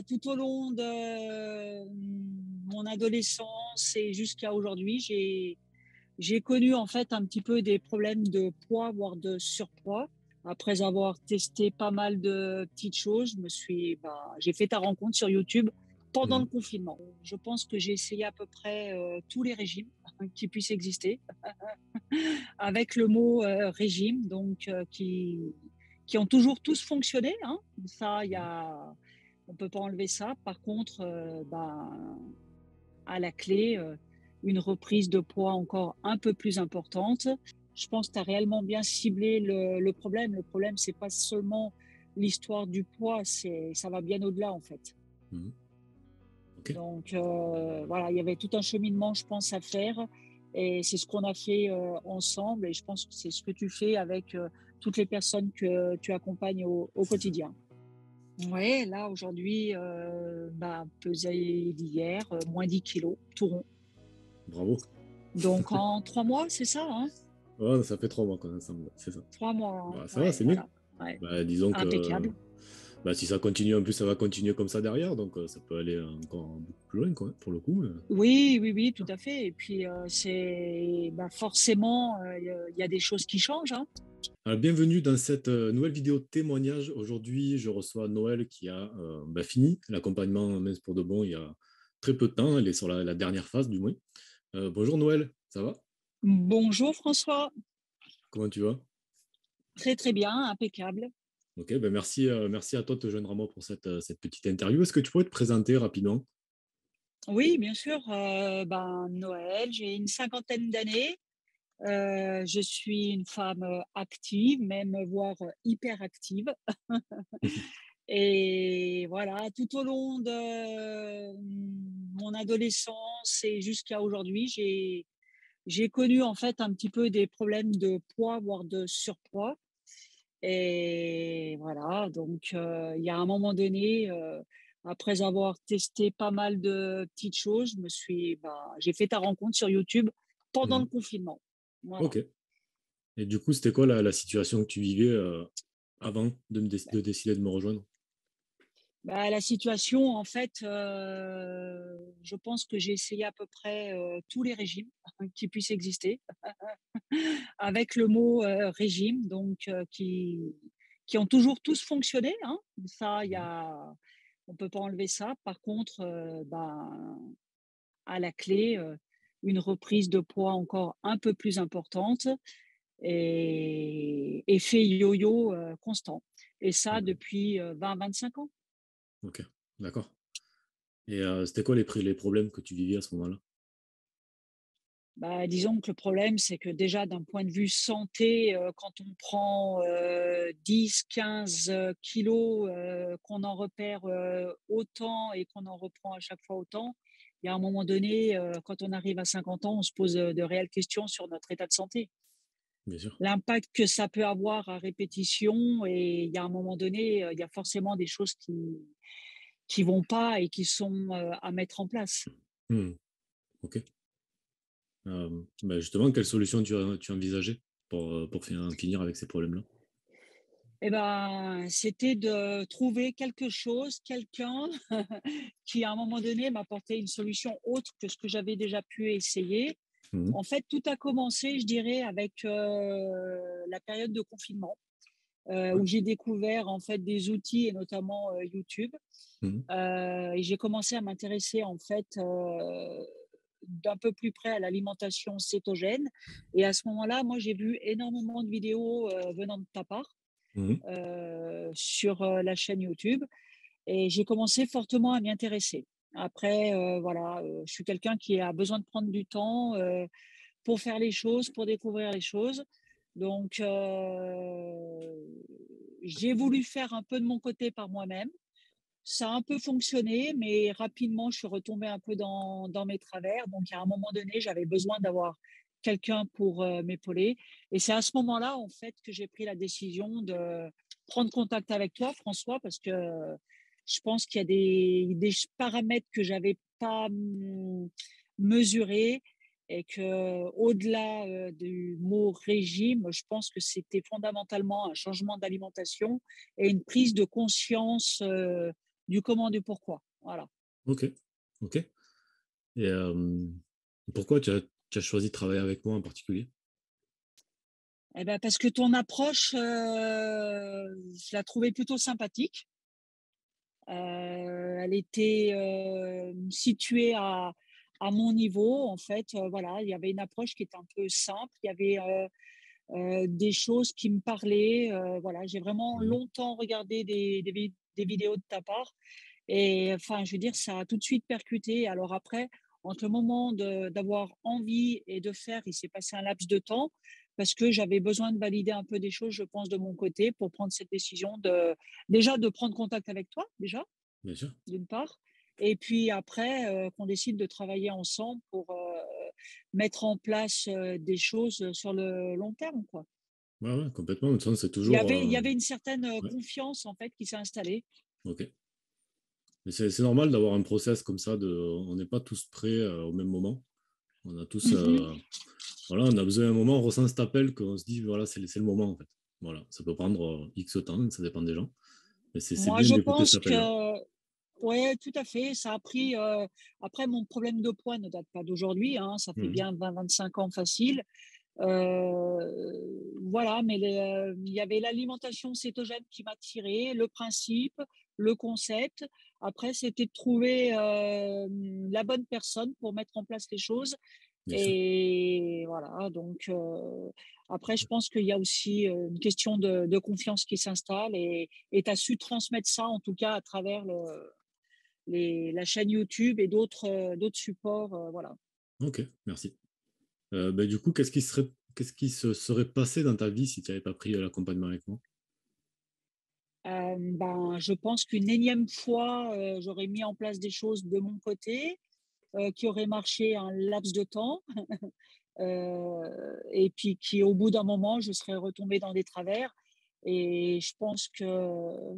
Tout au long de mon adolescence et jusqu'à aujourd'hui, j'ai connu en fait un petit peu des problèmes de poids, voire de surpoids. Après avoir testé pas mal de petites choses, j'ai fait ta rencontre sur YouTube pendant le Mmh. confinement. Je pense que j'ai essayé à peu près tous les régimes qui puissent exister, avec le mot régime, qui ont toujours tous fonctionné, hein. Ça, on peut pas enlever ça. Par contre, à la clé, une reprise de poids encore un peu plus importante. Je pense que tu as réellement bien ciblé le problème. Le problème, c'est pas seulement l'histoire du poids, ça va bien au-delà en fait. Mmh. OK. Donc voilà, il y avait tout un cheminement, je pense, à faire. Et c'est ce qu'on a fait ensemble. Et je pense que c'est ce que tu fais avec toutes les personnes que tu accompagnes au C'est ça. quotidien. Ouais, là aujourd'hui, pesée d'hier, moins 10 kilos, tout rond. Bravo. Donc en 3 mois, c'est ça, hein? Ouais, ça fait 3 mois qu'on est ensemble, c'est ça. 3 mois, hein? Bah, ça va, Ouais, c'est bien. voilà. Ouais, Bah, disons que, impeccable. bah, si ça continue, en plus, ça va continuer comme ça derrière, donc ça peut aller encore beaucoup plus loin, quoi, pour le coup. Oui, oui, oui, tout à fait. Et puis forcément, il y a des choses qui changent, hein? Bienvenue dans cette nouvelle vidéo témoignage. Aujourd'hui, je reçois Noël qui a fini l'accompagnement Mince pour de bon il y a très peu de temps. Elle est sur la dernière phase, du moins. Bonjour Noël, ça va? Bonjour François. Comment tu vas? Très, très bien, impeccable. Ok, ben merci, merci à toi de te joindre à moi pour cette petite interview. Est-ce que tu pourrais te présenter rapidement? Oui, bien sûr, Noël, j'ai une cinquantaine d'années. Je suis une femme, active, même voire hyper active. Et voilà, tout au long de mon adolescence et jusqu'à aujourd'hui, j'ai connu en fait un petit peu des problèmes de poids, voire de surpoids. Et voilà, donc il y a un moment donné, après avoir testé pas mal de petites choses, j'ai fait ta rencontre sur YouTube pendant le Mhm. confinement. Voilà. Ok. Et du coup, c'était quoi la situation que tu vivais avant de décider de me rejoindre? La situation, en fait, je pense que j'ai essayé à peu près tous les régimes qui puissent exister, avec le mot régime, qui ont toujours tous fonctionné, hein. Ça, Mhm. on peut pas enlever ça. Par contre, à la clé, une reprise de poids encore un peu plus importante et effet yo-yo constant. Et ça Ouais. depuis 20-25 ans. Ok, d'accord. Et c'était quoi les problèmes que tu viviez à ce moment-là? Disons que le problème, c'est que déjà d'un point de vue santé, quand on prend 10-15 kilos, qu'on en repère autant et qu'on en reprend à chaque fois autant, il y a un moment donné, quand on arrive à 50 ans, on se pose de réelles questions sur notre état de santé. Bien sûr. L'impact que ça peut avoir à répétition, et il y a un moment donné, il y a forcément des choses qui vont pas et qui sont à mettre en place. Hmm. Ok. Justement, quelle solution tu envisageais pour finir avec ces problèmes-là? C'était de trouver quelque chose, quelqu'un qui, à un moment donné, m'apportait une solution autre que ce que j'avais déjà pu essayer. Mhm. En fait, tout a commencé, je dirais, avec la période de confinement, Ouais. où j'ai découvert en fait des outils et notamment YouTube. Mhm. Et j'ai commencé à m'intéresser en fait d'un peu plus près à l'alimentation cétogène. Et à ce moment-là, moi, j'ai vu énormément de vidéos venant de ta part Mhm. sur la chaîne YouTube, et j'ai commencé fortement à m'y intéresser. Après, voilà, je suis quelqu'un qui a besoin de prendre du temps pour faire les choses, pour découvrir les choses. Donc, j'ai voulu faire un peu de mon côté par moi-même. Ça a un peu fonctionné, mais rapidement, je suis retombée un peu dans mes travers. Donc, à un moment donné, j'avais besoin d'avoir quelqu'un pour m'épauler. Et c'est à ce moment-là, en fait, que j'ai pris la décision de prendre contact avec toi, François, parce que je pense qu'il y a des paramètres que j'avais pas mesurés, et que au-delà du mot régime, je pense que c'était fondamentalement un changement d'alimentation et une prise de conscience du comment, du pourquoi. Voilà. Ok, ok. Et pourquoi tu as choisi de travailler avec moi en particulier? Eh ben, parce que ton approche, je la trouvais plutôt sympathique. Elle était située à mon niveau, en fait. Voilà, il y avait une approche qui était un peu simple. Il y avait des choses qui me parlaient. Voilà, j'ai vraiment Mhm. longtemps regardé des vidéos de ta part. Et enfin, je veux dire, ça a tout de suite percuté. Alors après, entre le moment d'avoir envie et de faire, il s'est passé un laps de temps parce que j'avais besoin de valider un peu des choses, je pense, de mon côté pour prendre cette décision déjà de prendre contact avec toi, déjà, Bien sûr. d'une part. Et puis après, qu'on décide de travailler ensemble pour mettre en place des choses sur le long terme, quoi. Ouais, ouais, complètement. De toute façon, c'est Il y toujours. avait, il y avait une certaine Ouais, confiance, en fait, qui s'est installée. ok. Mais c'est normal d'avoir un process comme ça. On n'est pas tous prêts au même moment. On a tous. Mhm. Voilà, on a besoin d'un moment, on ressent cet appel qu'on se dit, voilà, c'est le moment en fait. Voilà, ça peut prendre X temps, ça dépend des gens. Mais c'est Moi, bien je d'écouter cet pense appel-là. que ouais, tout à fait. Ça a pris. Après, mon problème de poids ne date pas d'aujourd'hui, hein, ça fait Mhm. bien 20-25 ans facile. Voilà, mais il y avait l'alimentation cétogène qui m'a tiré, le principe, le concept. Après, c'était de trouver la bonne personne pour mettre en place les choses. Bien sûr. Et voilà, donc après, je pense qu'il y a aussi une question de confiance qui s'installe et tu as su transmettre ça, en tout cas, à travers la chaîne YouTube et d'autres supports. Voilà. Ok, merci. Ben, du coup, qu'est-ce qui se serait passé dans ta vie si tu n'avais pas pris l'accompagnement avec moi? Ben, je pense qu'une énième fois, j'aurais mis en place des choses de mon côté qui auraient marché un laps de temps. Et puis qui, au bout d'un moment, je serais retombée dans des travers. Et je pense que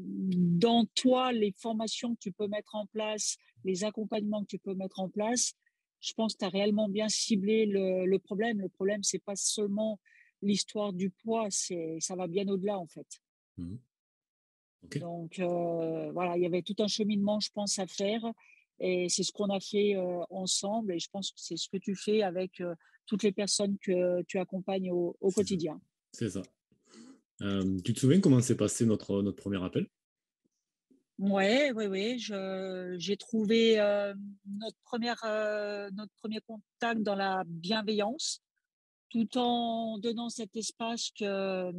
dans toi, les formations que tu peux mettre en place, les accompagnements que tu peux mettre en place, je pense que tu as réellement bien ciblé le problème. Le problème, c'est pas seulement l'histoire du poids, ça va bien au-delà, en fait. Mhm. Ok, Donc, voilà, il y avait tout un cheminement, je pense, à faire. Et c'est ce qu'on a fait ensemble. Et je pense que c'est ce que tu fais avec toutes les personnes que tu accompagnes au c'est ça. quotidien. C'est ça. Tu te souviens comment s'est passé notre premier appel? Ouais, oui, oui. J'ai trouvé notre premier contact dans la bienveillance, tout en donnant cet espace que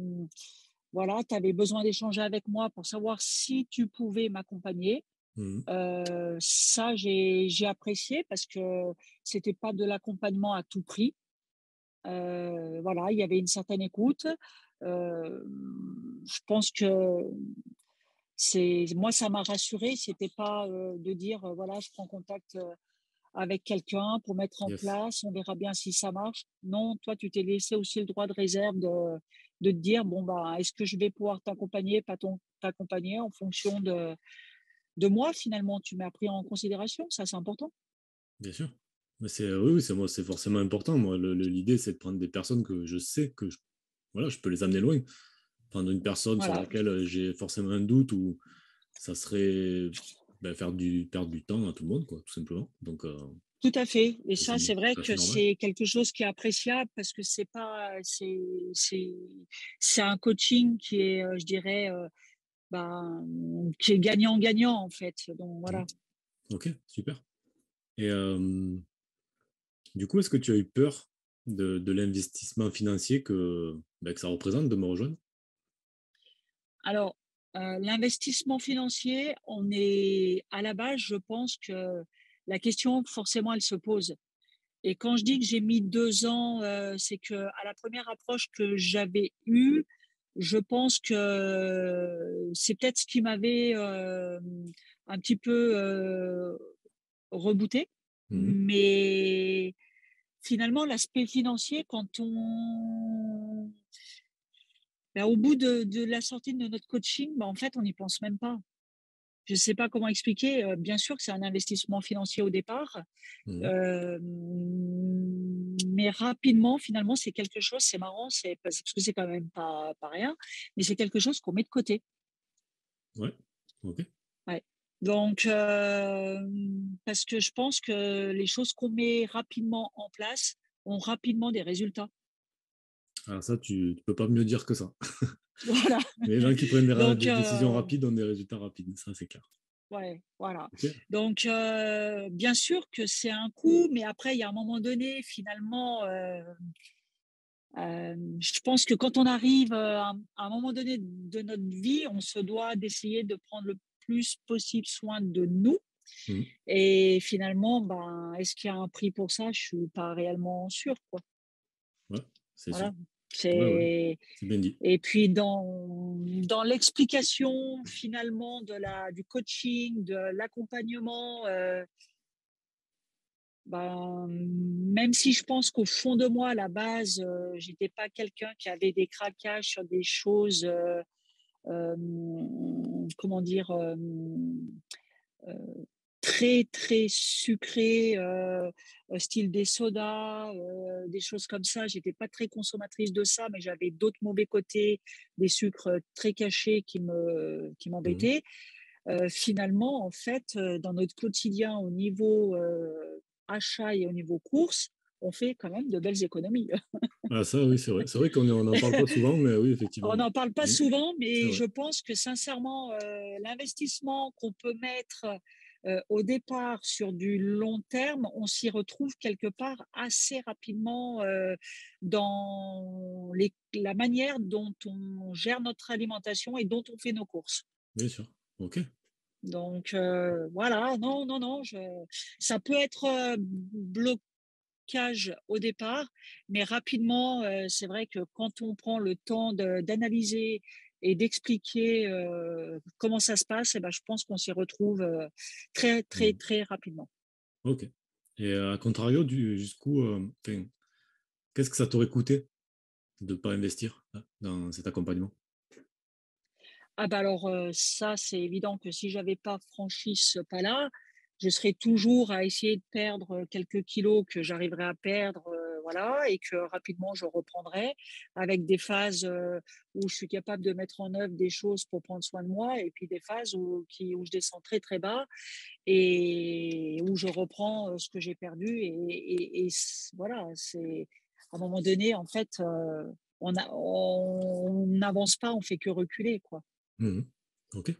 voilà, tu avais besoin d'échanger avec moi pour savoir si tu pouvais m'accompagner. Mhm. Ça, j'ai apprécié parce que c'était pas de l'accompagnement à tout prix. Voilà, il y avait une certaine écoute. Je pense que c'est moi, ça m'a rassurée. C'était pas de dire voilà, je prends contact avec quelqu'un pour mettre en Yes. place, on verra bien si ça marche. Non, toi, tu t'es laissé aussi le droit de réserve de te dire bon bah, est-ce que je vais pouvoir t'accompagner, pas t'accompagner en fonction de moi finalement. Tu m'as pris en considération, ça c'est important. Bien sûr. Mais oui, oui, c'est moi, c'est forcément important. Moi, l'idée, c'est de prendre des personnes que je sais que voilà, je peux les amener loin. Prendre une personne sur Voilà, laquelle j'ai forcément un doute ou ça serait ben, perdre du temps à tout le monde, quoi, tout simplement. Donc, tout à fait. Et c'est ça, c'est vrai tout à fait que normal. c'est quelque chose qui est appréciable parce que c'est pas, c'est, c'est un coaching qui est, je dirais, ben, qui est gagnant-gagnant en fait. Donc Mhm. voilà. Ok, super. Et du coup, est-ce que tu as eu peur de l'investissement financier ben, que ça représente de me rejoindre? Alors, l'investissement financier, on est à la base, je pense que la question, forcément, elle se pose. Et quand je dis que j'ai mis 2 ans, c'est que à la première approche que j'avais eue, je pense que c'est peut-être ce qui m'avait un petit peu rebooté. Mhm. Mais finalement, l'aspect financier, quand on, ben, au bout de la sortie de notre coaching, ben, en fait, on n'y pense même pas. Je ne sais pas comment expliquer. Bien sûr que c'est un investissement financier au départ, Mhm. euh, mais rapidement, finalement, c'est quelque chose, c'est marrant, c'est parce que c'est quand même pas rien, mais c'est quelque chose qu'on met de côté. Ouais, ok. Ouais. Donc, parce que je pense que les choses qu'on met rapidement en place ont rapidement des résultats. Alors ça, tu ne peux pas mieux dire que ça. Voilà. Les gens qui prennent Donc, des décisions rapides ont des résultats rapides, ça c'est clair. ouais, voilà. Ok. Donc, bien sûr que c'est un coût, mais après, il y a un moment donné, finalement, je pense que quand on arrive à un moment donné de notre vie, on se doit d'essayer de prendre le plus possible soin de nous. Mhm. Et finalement, ben, est-ce qu'il y a un prix pour ça? Je suis pas réellement sûre, quoi. Ouais, c'est sûr. Voilà. Ouais, ouais, C'est c'est bien dit. Et puis dans l'explication finalement du coaching, de l'accompagnement, ben, même si je pense qu'au fond de moi, à la base, j'étais pas quelqu'un qui avait des craquages sur des choses, comment dire, heu, très, très sucrées, style des sodas, des choses comme ça. J'étais pas très consommatrice de ça, mais j'avais d'autres mauvais côtés, des sucres très cachés qui Mhm. m'embêtaient. Finalement, en fait, dans notre quotidien au niveau, achat et au niveau courses, on fait quand même de belles économies. Ah, ça, oui, c'est vrai. C'est vrai qu'on n'en parle pas souvent, mais oui, On effectivement. n'en parle pas Mhm. souvent, C'est mais vrai. je pense que sincèrement, l'investissement qu'on peut mettre, au départ sur du long terme, on s'y retrouve quelque part assez rapidement, dans la manière dont on gère notre alimentation et dont on fait nos courses. Bien sûr. Ok. Donc, voilà, non, non, non, ça peut être, blocage au départ, mais rapidement, c'est vrai que quand on prend le temps d'analyser et d'expliquer, comment ça se passe, et ben, je pense qu'on s'y retrouve, très, très, Mhm. très rapidement. Ok. Et à contrario, jusqu'où, enfin, qu'est-ce que ça t'aurait coûté de ne pas investir là, dans cet accompagnement? Ah bah, alors, ça, c'est évident que si j'avais pas franchi ce pas-là, je serais toujours à essayer de perdre, quelques kilos que j'arriverai à perdre, voilà, et que rapidement je reprendrai avec des phases, où je suis capable de mettre en œuvre des choses pour prendre soin de moi et puis des phases où je descends très, très bas et où je reprends, ce que j'ai perdu voilà, c'est à un moment donné, en fait, on n'avance pas, on fait que reculer, quoi. Mhm. Ok.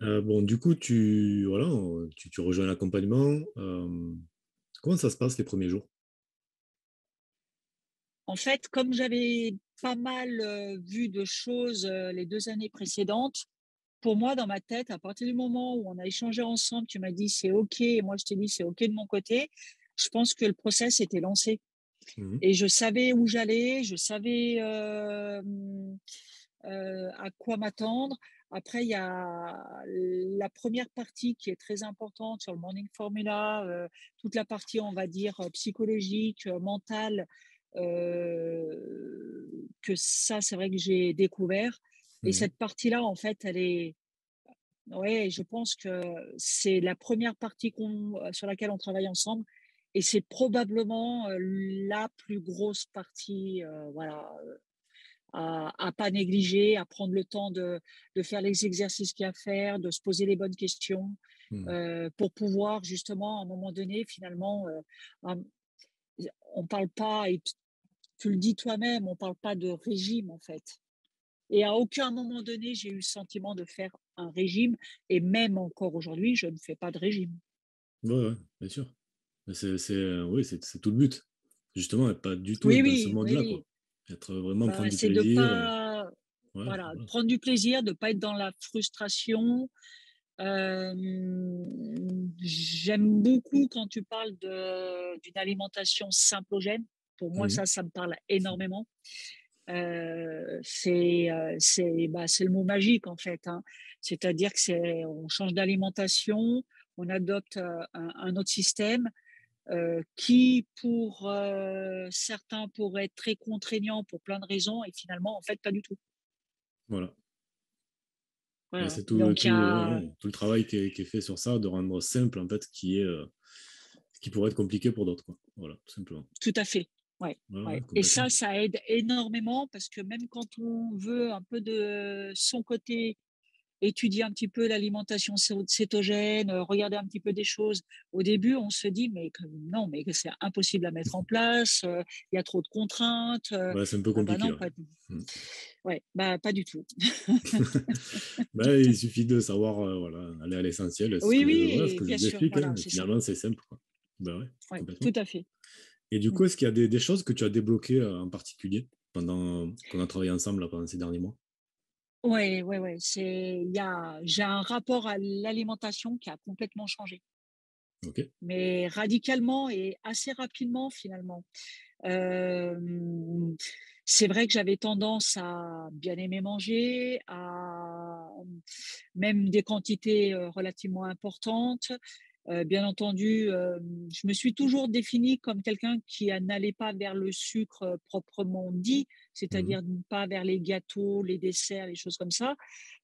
Bon, du coup, voilà, tu rejoins l'accompagnement. Comment ça se passe les premiers jours? En fait, comme j'avais pas mal, vu de choses, les 2 années précédentes, pour moi, dans ma tête, à partir du moment où on a échangé ensemble, tu m'as dit: «C'est OK» et moi je t'ai dit: «C'est OK de mon côté», je pense que le process était lancé Mhm. et je savais où j'allais, je savais, à quoi m'attendre. Après, il y a la première partie qui est très importante sur le Morning Formula, toute la partie, on va dire, psychologique, mentale, que ça, c'est vrai que j'ai découvert et Mhm. cette partie-là, en fait, elle est ouais, je pense que c'est la première partie sur laquelle on travaille ensemble et c'est probablement, la plus grosse partie, voilà, à pas négliger, à prendre le temps de faire les exercices qu'il y a à faire, de se poser les bonnes questions, Mhm. pour pouvoir justement, à un moment donné, finalement, hem, on parle pas et tu le dis toi-même, on parle pas de régime, en fait et à aucun moment donné, j'ai eu le sentiment de faire un régime et même encore aujourd'hui, je ne fais pas de régime. Ouais, ouais, bien sûr. Mais oui, c'est tout le but. Justement, et pas du tout Oui, être dans ce oui, oui, mode-là, quoi. oui. Être vraiment Bah, prendre du c'est de plaisir et pas ouais, voilà, voilà. prendre du plaisir, de pas être dans la frustration. J'aime beaucoup quand tu parles d'une alimentation symptogène. Pour moi, Mhm. ça me parle énormément. C'est le mot magique en fait, hein. C'est-à-dire que on change d'alimentation, on adopte, un autre système, qui pour, certains pourrait être très contraignant pour plein de raisons et finalement en fait pas du tout. Voilà. Et Voilà, c'est donc il y ouais, a ouais, tout le travail qui est fait sur ça, de rendre simple, en fait, qui pourrait être compliqué pour d'autres, quoi. Voilà, tout simplement. tout à fait, ouais, Ouais, ouais, ouais et complètement. ça aide énormément parce que même quand on veut un peu de son côté étudier un petit peu l'alimentation cétogène, regarder un petit peu des choses. Au début, on se dit, mais non, mais c'est impossible à mettre en place, il y a trop de contraintes. Ouais, c'est un peu Ah bah compliqué, non, ouais. Mmh. ouais, bah, pas du tout. Bah, il suffit de savoir, voilà, aller à l'essentiel, c'est ce Oui, que voilà, ce oui, que je bien vous sûr, explique, voilà, hein, c'est ça. finalement, c'est simple, quoi. Bah, ouais, Ouais, complètement. tout à fait. Et du Mm. coup, est-ce qu'il y a des choses que tu as débloquées, en particulier pendant qu'on a travaillé ensemble, là, pendant ces derniers mois? Ouais, ouais, ouais. J'ai un rapport à l'alimentation qui a complètement changé, OK. mais radicalement et assez rapidement finalement. Hem, c'est vrai que j'avais tendance à bien aimer manger, à même des quantités, relativement importantes. Bien entendu, je me suis toujours définie comme quelqu'un qui n'allait pas vers le sucre, proprement dit, Mmh. c'est-à-dire pas vers les gâteaux, les desserts, les choses comme ça.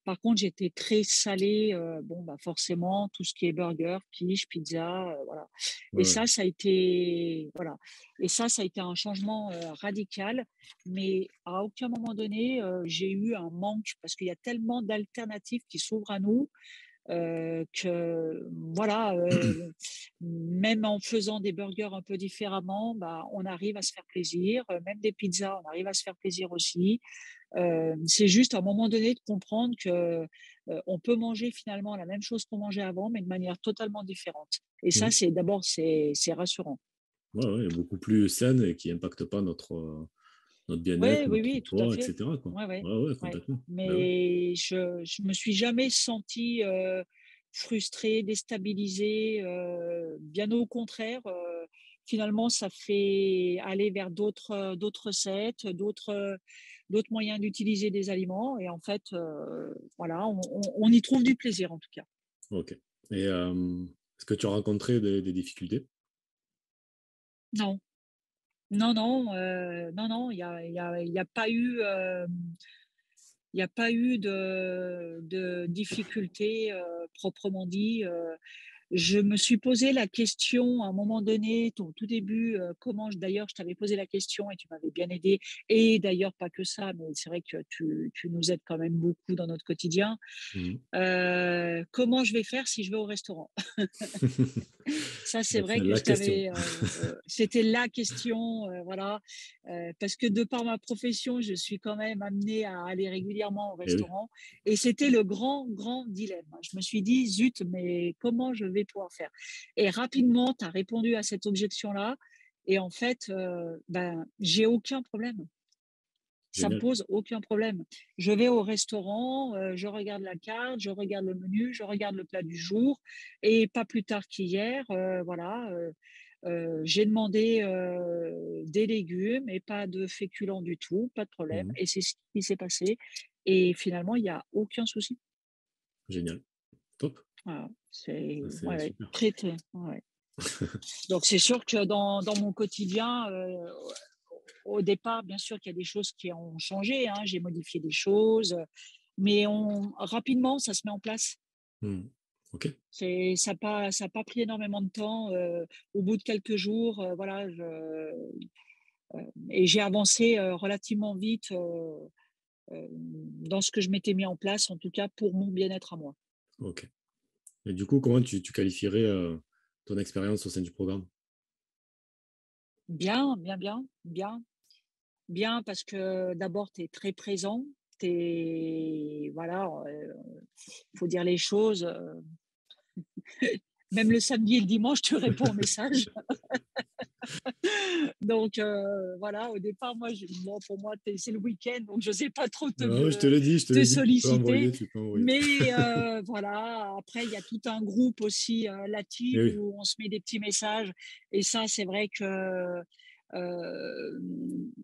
Par contre, j'étais très salée, bon, bah, forcément, tout ce qui est burger, quiche, pizza, voilà. Et Ouais, ouais. ça a été voilà, et ça a été un changement, radical, mais à aucun moment donné, j'ai eu un manque parce qu'il y a tellement d'alternatives qui s'ouvrent à nous, que voilà, même en faisant des burgers un peu différemment, bah, on arrive à se faire plaisir, même des pizzas, on arrive à se faire plaisir aussi. C'est juste à un moment donné de comprendre que, on peut manger finalement la même chose qu'on mangeait avant, mais de manière totalement différente. Et ça, Mmh. c'est rassurant. Ouais, ouais, beaucoup plus saine et qui impacte pas notre Ouais, bien-être, oui, notre oui, tout à poids et fait. cetera, quoi. Ouais, ouais, Ouais, ouais, ouais. complètement. Bah, ouais. Mais je me suis jamais sentie, frustrée, déstabilisée, bien au contraire, finalement, ça fait aller vers d'autres recettes, d'autres moyens d'utiliser des aliments et en fait, voilà, on y trouve du plaisir en tout cas. OK. Et est-ce que tu as rencontré des difficultés? Non, non, non, non, non, il y a pas eu, il y a pas eu de difficultés, proprement dit. Je me suis posé la question à un moment donné, au tout début, comment d'ailleurs je t'avais posé la question et tu m'avais bien aidé. Et d'ailleurs pas que ça, mais c'est vrai que tu nous aides quand même beaucoup dans notre quotidien. Mmh. Comment je vais faire si je vais au restaurant? Ça, c'est Ouais, vrai c'est que la je question. t'avais, c'était la question, voilà, parce que de par ma profession, je suis quand même amenée à aller régulièrement au Eh oui, restaurant et c'était le grand, grand dilemme. Je me suis dit: «Zut, mais comment je vais pouvoir faire?» Et rapidement, tu as répondu à cette objection-là et en fait, ben, j'ai aucun problème. Ça me génial. pose aucun problème. Je vais au restaurant, je regarde la carte, je regarde le menu, je regarde le plat du jour et pas plus tard qu'hier, voilà, j'ai demandé, des légumes et pas de féculents du tout, pas de problème Mmh. et c'est ce qui s'est passé et finalement, il y a aucun souci. Génial. Top. Voilà, c'est Ça, ouais, c'est ouais, super. très, ouais, ouais. Donc c'est sûr que dans mon quotidien, au départ, bien sûr qu'il y a des choses qui ont changé, hein, j'ai modifié des choses, mais rapidement, ça se met en place. Mmh. OK. Ça a pas pris énormément de temps. Au bout de quelques jours, voilà, et j'ai avancé relativement vite dans ce que je m'étais mis en place, en tout cas pour mon bien-être à moi. OK. Et du coup, comment tu qualifierais, ton expérience au sein du programme? Bien, bien, bien, bien, bien, parce que d'abord, tu es très présent. Voilà, il faut dire les choses. Même le samedi et le dimanche, tu réponds aux messages. Donc voilà, au départ, bon, pour moi, c'est le week-end, donc je sais pas trop Ah ouais, je te te l'ai dit, solliciter. tu peux envoyer. Mais voilà, après, il y a tout un groupe aussi la Eh team oui. où on se met des petits messages. Et ça, c'est vrai que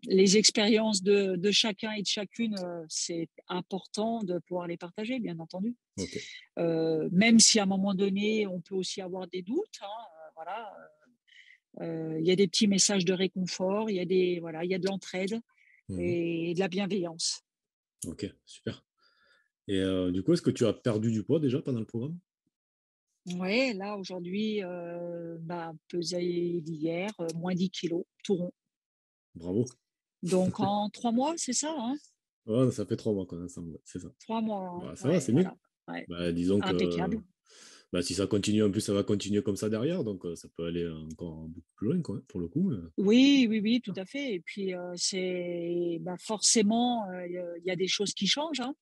les expériences de chacun et de chacune, c'est important de pouvoir les partager, bien entendu. OK. Même si à un moment donné, on peut aussi avoir des doutes, hein, voilà. Il y a des petits messages de réconfort, voilà, il y a de l'entraide Mmh. et de la bienveillance. OK, super. Et du coup, est-ce que tu as perdu du poids déjà pendant le programme? Ouais, là aujourd'hui, bah, pesée d'hier, moins 10 kilos, tout rond. Bravo. Donc en 3 mois, c'est ça, hein? Ouais, ça fait 3 mois qu'on est ensemble, ouais, c'est ça. 3 mois, hein, Bah, ça va, ouais, c'est bien. voilà. Ouais, Bah, disons que impeccable. bah, si ça continue, en plus, ça va continuer comme ça derrière, donc ça peut aller encore beaucoup plus loin, quoi, pour le coup. Oui, oui, oui, tout à fait. Et puis, c'est bah, forcément, il y a des choses qui changent, hein.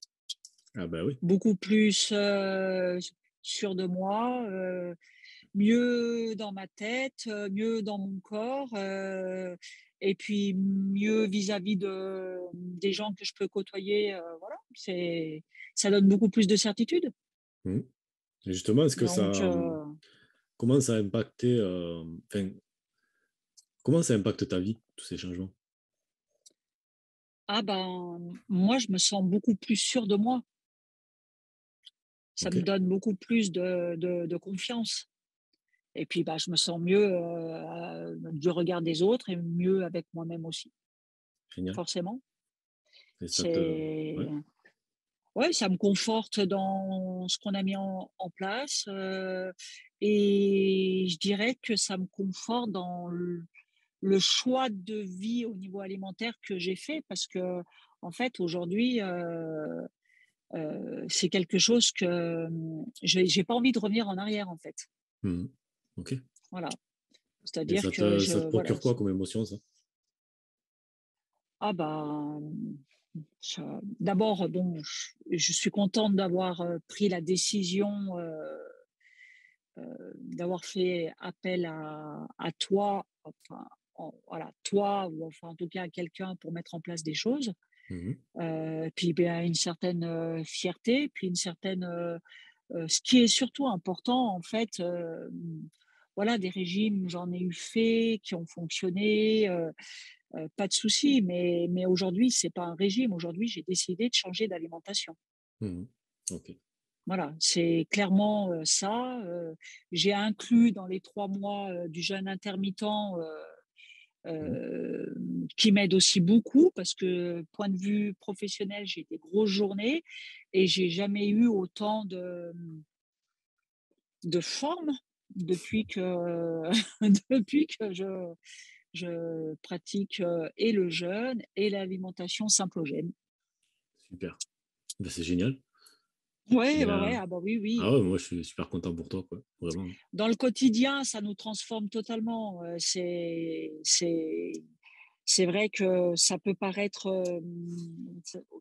Ah bah oui, Beaucoup plus sûre de moi, mieux dans ma tête, mieux dans mon corps, et puis mieux vis-à-vis des gens que je peux côtoyer. Voilà, ça donne beaucoup plus de certitude. mmh. Et justement, est-ce que Donc, comment ça a impacté, enfin, comment ça impacte ta vie, tous ces changements? ah ben, moi, je me sens beaucoup plus sûre de moi. Ça OK, me donne beaucoup plus de confiance. Et puis, bah, je me sens mieux du regard des autres et mieux avec moi-même aussi, génial. forcément. Et ça te C'est ouais, Ouais, ça me conforte dans ce qu'on a mis en place, et je dirais que ça me conforte dans le choix de vie au niveau alimentaire que j'ai fait parce que en fait, aujourd'hui, c'est quelque chose que, j'ai pas envie de revenir en arrière, en fait. mmh. OK. Voilà. Et C'est-à-dire que ça te voilà. procure quoi comme émotion, ça? Ah bah, d'abord, bon, je suis contente d'avoir, pris la décision, d'avoir fait appel à toi, enfin, voilà, toi ou enfin en tout cas à quelqu'un pour mettre en place des choses. Mmh. Puis ben, une certaine fierté, puis une certaine, ce qui est surtout important en fait, voilà, des régimes, j'en ai eu fait, qui ont fonctionné, pas de souci, mais aujourd'hui, c'est pas un régime. Aujourd'hui, j'ai décidé de changer d'alimentation. Mmh. OK. Voilà, c'est clairement, ça, j'ai inclus dans les 3 mois, du jeûne intermittent, Mmh. qui m'aide aussi beaucoup parce que, point de vue professionnel, j'ai des grosses journées et j'ai jamais eu autant de forme depuis que depuis que je pratique, et le jeûne et l'alimentation symptogène. Super. Bah, c'est génial. Ouais, Et ouais, ouais, ah bah, oui, ah oui. ouais, moi, je suis super content pour toi, quoi, vraiment. Dans le quotidien, ça nous transforme totalement, c'est vrai que ça peut paraître,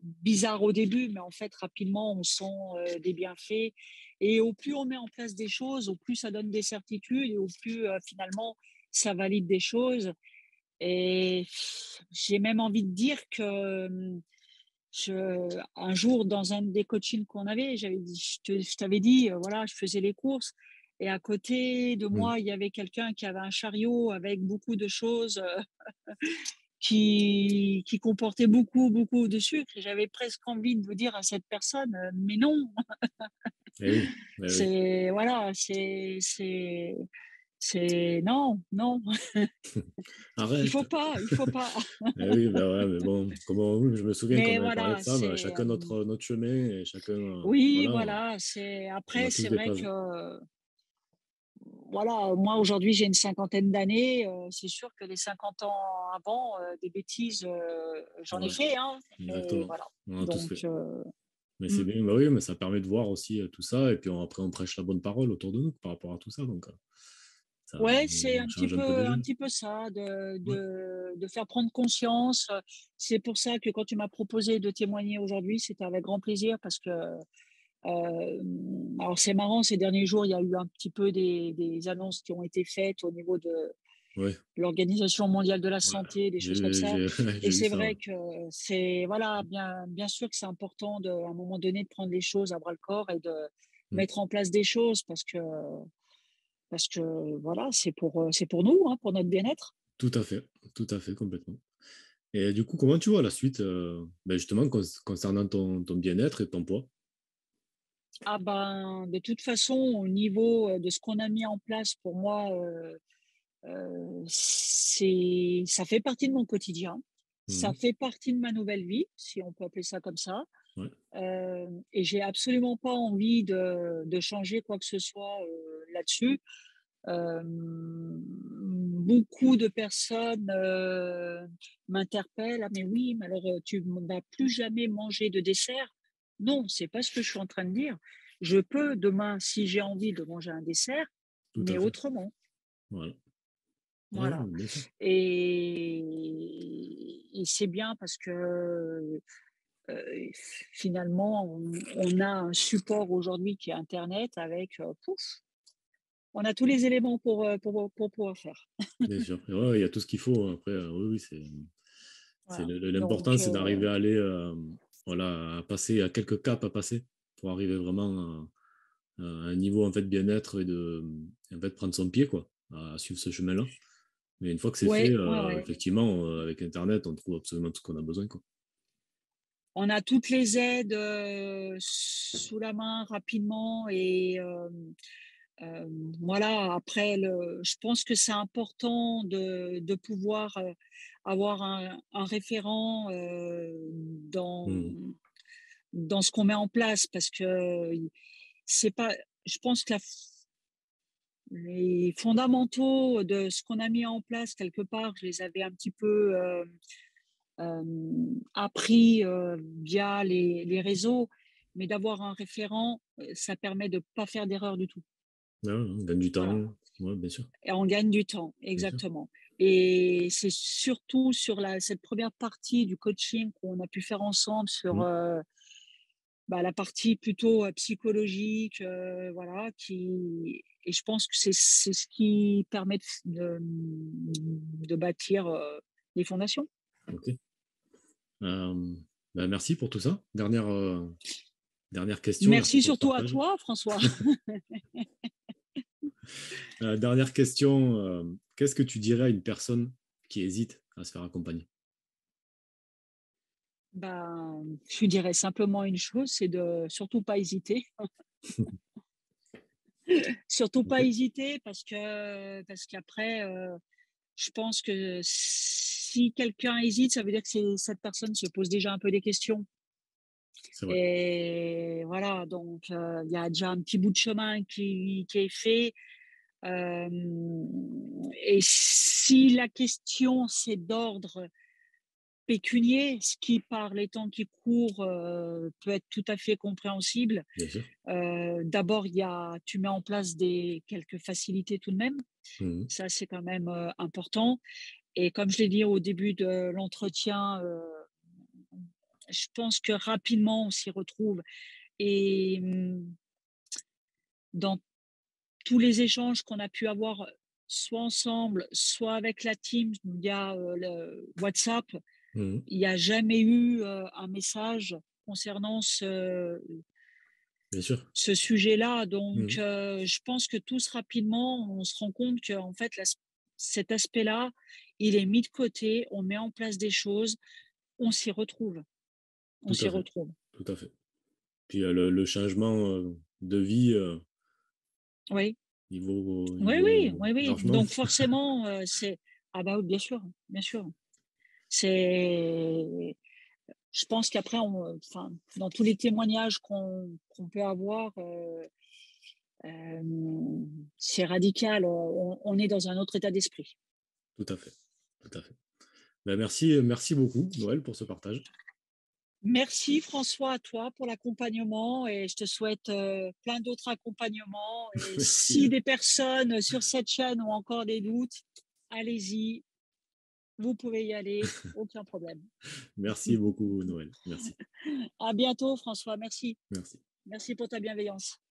bizarre au début, mais en fait, rapidement, on sent, des bienfaits et au plus on met en place des choses, au plus ça donne des certitudes et au plus, finalement, ça valide des choses et j'ai même envie de dire que, un jour, dans un des coachings qu'on avait, je t'avais dit, voilà, je faisais les courses et à côté de Mmh. moi, il y avait quelqu'un qui avait un chariot avec beaucoup de choses, qui comportait beaucoup, beaucoup de sucre et j'avais presque envie de vous dire à cette personne, «Mais non, Eh oui, eh oui. c'est voilà, c'est non, non, Arrête! il faut pas». Eh oui, bah, ouais, mais bon, oui, je me souviens qu'on Mais avait parlé de voilà, ça, bah, chacun notre chemin et chacun, oui, voilà, voilà, on après, a tous c'est des vrai phases. que, voilà, moi, aujourd'hui, j'ai une cinquantaine d'années, c'est sûr que les 50 ans avant, des bêtises, j'en ai Ouais, fait, hein, et exactement. voilà, On a tous donc fait. Mais c'est mmh. bien, bah, oui, mais ça permet de voir aussi, tout ça et puis après on prêche la bonne parole autour de nous par rapport à tout ça, donc ça Ouais, c'est on change un peu les un jeunes. petit peu ça, Ouais. de faire prendre conscience. C'est pour ça que quand tu m'as proposé de témoigner aujourd'hui, c'était avec grand plaisir parce que, alors c'est marrant, ces derniers jours, il y a eu un petit peu des annonces qui ont été faites au niveau de Ouais, l'Organisation mondiale de la ouais. santé, des choses comme J'ai ça. j'ai Et j'ai vu c'est ça, vrai ouais. que c'est, voilà, bien sûr que c'est important à un moment donné de prendre les choses à bras le corps et de Mmh. mettre en place des choses parce que voilà, c'est pour nous, hein, pour notre bien-être. Tout à fait, complètement. Et du coup, comment tu vois la suite, bah, justement concernant ton bien-être et ton poids? Ah ben, de toute façon, au niveau, de ce qu'on a mis en place pour moi, c'est ça fait partie de mon quotidien. Ça Mmh. fait partie de ma nouvelle vie, si on peut appeler ça comme ça. Ouais, Et j'ai absolument pas envie de changer quoi que ce soit, là-dessus. Beaucoup de personnes, m'interpellent: «Ah mais oui, mais alors, tu ne vas plus jamais manger de dessert?» Non, c'est pas ce que je suis en train de dire. Je peux demain, si j'ai envie de manger un dessert, Tout mais à fait. autrement. Voilà. Ouais, Voilà. bien sûr. Et c'est bien parce que finalement, on a un support aujourd'hui qui est Internet avec, pouf, on a tous les éléments pour pouvoir faire. Bien sûr. Et ouais, il y a tout ce qu'il faut. Après, oui, oui, Voilà. l'important, Donc, c'est d'arriver à aller, voilà, à passer à quelques caps à passer pour arriver vraiment à un niveau en fait bien-être et de en fait prendre son pied quoi, à suivre ce chemin-là. Mais une fois que c'est fait, ouais, ouais, ouais. effectivement, avec Internet, on trouve absolument tout ce qu'on a besoin quoi. On a toutes les aides sous la main rapidement et voilà. Après, je pense que c'est important de pouvoir avoir un référent Mhm. dans ce qu'on met en place parce que c'est pas. Je pense que les fondamentaux de ce qu'on a mis en place quelque part, je les avais un petit peu appris via les réseaux, mais d'avoir un référent, ça permet de ne pas faire d'erreur du tout. Ouais, ouais, on gagne du Voilà. temps, ouais, bien sûr, Et on gagne du temps, bien sûr. exactement. Et c'est surtout sur cette première partie du coaching qu'on a pu faire ensemble sur Mhm. la partie plutôt psychologique, voilà, et je pense que c'est ce qui permet de bâtir les fondations. Ok. Ben, merci pour tout ça. Dernière question, merci Merci pour ce surtout à partage. toi, François. Dernière question, qu'est-ce que tu dirais à une personne qui hésite à se faire accompagner? Je lui dirais simplement une chose, c'est de surtout pas hésiter. Surtout Ok, pas hésiter parce qu'après, je pense que si quelqu'un hésite, ça veut dire que cette personne se pose déjà un peu des questions. c'est vrai. Et voilà, donc il y a déjà un petit bout de chemin qui est fait. Euh, et si la question, c'est d'ordre pécunier, ce qui, par les temps qui courent, peut être tout à fait compréhensible. Bien sûr. D'abord, tu mets en place quelques facilités tout de même. Mhm. Ça, c'est quand même important. Et comme je l'ai dit au début de l'entretien, je pense que rapidement, on s'y retrouve. Et dans tous les échanges qu'on a pu avoir, soit ensemble, soit avec la team via le WhatsApp, Mhm. il n'y a jamais eu un message concernant Bien sûr. ce sujet-là. Donc, Mhm. je pense que tous rapidement, on se rend compte que en fait, cet aspect-là, il est mis de côté. On met en place des choses, on s'y retrouve. On Tout s'y à fait. retrouve. Tout à fait. Puis le changement de vie, Oui, il oui, oui, vaut oui, oui. largement. Donc forcément, c'est ah bah oui, bien sûr, bien sûr. C'est, je pense qu'après, enfin, dans tous les témoignages qu'on peut avoir, c'est radical. On est dans un autre état d'esprit. Tout à fait. Tout à fait. Ben, merci beaucoup, Noël, pour ce partage. Merci François à toi pour l'accompagnement et je te souhaite plein d'autres accompagnements. Et si Merci. des personnes sur cette chaîne ont encore des doutes, allez-y, vous pouvez y aller, aucun problème. Merci beaucoup, Noël. Merci. À bientôt François, merci. Merci. Merci pour ta bienveillance.